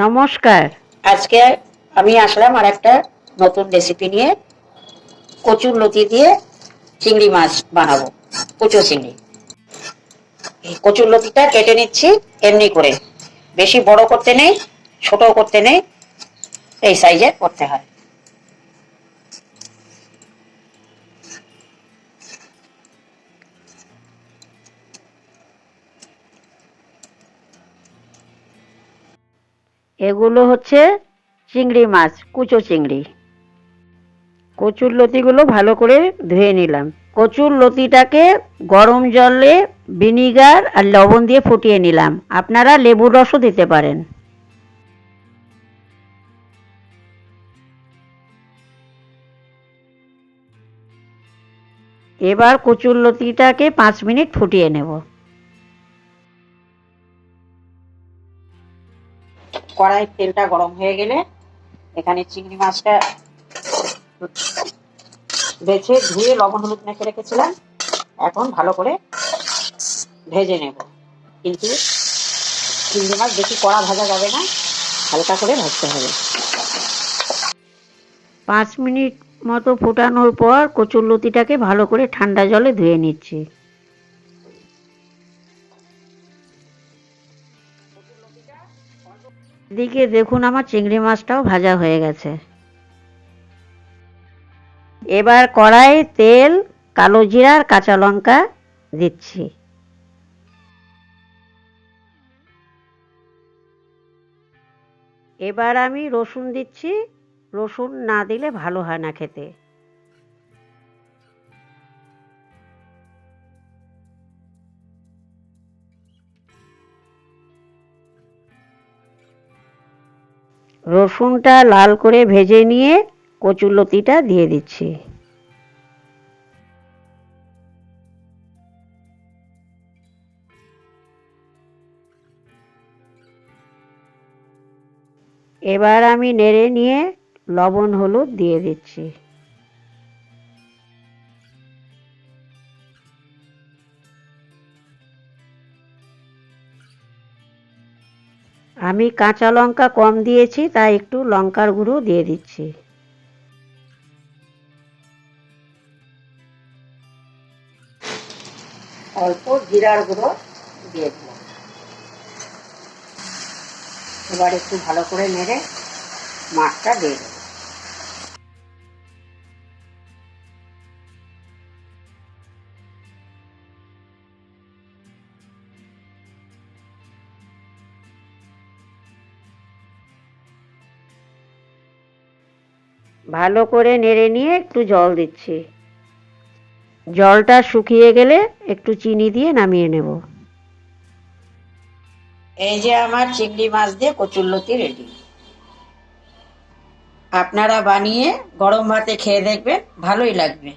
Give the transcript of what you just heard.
নমস্কার। আজকে আমি আসলাম আর একটা নতুন রেসিপি নিয়ে। কচুর লতি দিয়ে চিংড়ি মাছ বানাবো, কুচো চিংড়ি। এই কচুর লতিটা কেটে নিচ্ছি এমনি করে, বেশি বড় করতে নেই, ছোট করতে নেই, এই সাইজে করতে হয়। এগুলো হচ্ছে চিংড়ি মাছ, কুচো চিংড়ি। কচুর লতিগুলো ভালো করে ধুয়ে নিলাম। কচুর লতিটাকে গরম জলে ভিনিগার আর লবণ দিয়ে ফুটিয়ে নিলাম। আপনারা লেবুর রসও দিতে পারেন। এবার কচুর লতিটাকে 5 মিনিট ফুটিয়ে নেব। কড়াইয়ের তেলটা গরম হয়ে গেলে এখানে চিংড়ি মাছটা বেছে ধুয়ে লবণ হলুদ মেখে রেখেছিলাম, এখন ভালো করে ভেজে নেব। কিন্তু চিংড়ি মাছ বেশি কড়া ভাজা যাবে না, হালকা করে ভাজতে হবে। 5 মিনিট মতো ফোটানোর পর কচুরলতিটাকে ভালো করে ঠান্ডা জলে ধুয়ে নিচ্ছি। এদিকে দেখুন আমার চিংড়ি মাছটাও ভাজা হয়ে গেছে। এবার কড়াইয়ে তেল, কালো জিরা আর কাঁচা লঙ্কা দিচ্ছি। এবার আমি রসুন দিচ্ছি। রসুন না দিলে ভালো হয় না খেতে। রসুনটা লাল করে ভেজে নিয়ে কচুরলতিটা দিয়ে দিচ্ছি। এবার আমি নেড়ে নিয়ে লবণ হলুদ দিয়ে দিচ্ছি। আমি কাঁচা লঙ্কা কম দিয়েছি, তাই একটু লঙ্কার গুঁড়ো দিয়ে দিচ্ছি। অল্প জিরার গুঁড়ো দিয়ে দিলাম। এবার একটু ভালো করে নেড়ে মাছটা দিয়ে দেব। ভালো করে নেড়ে নিয়ে একটু জল দিচ্ছি। জলটা শুকিয়ে গেলে একটু চিনি দিয়ে নামিয়ে নেব। এই যে আমার চিংড়ি মাছ দিয়ে কচুরলতি রেডি। আপনারা বানিয়ে গরম ভাতে খেয়ে দেখবেন, ভালোই লাগবে।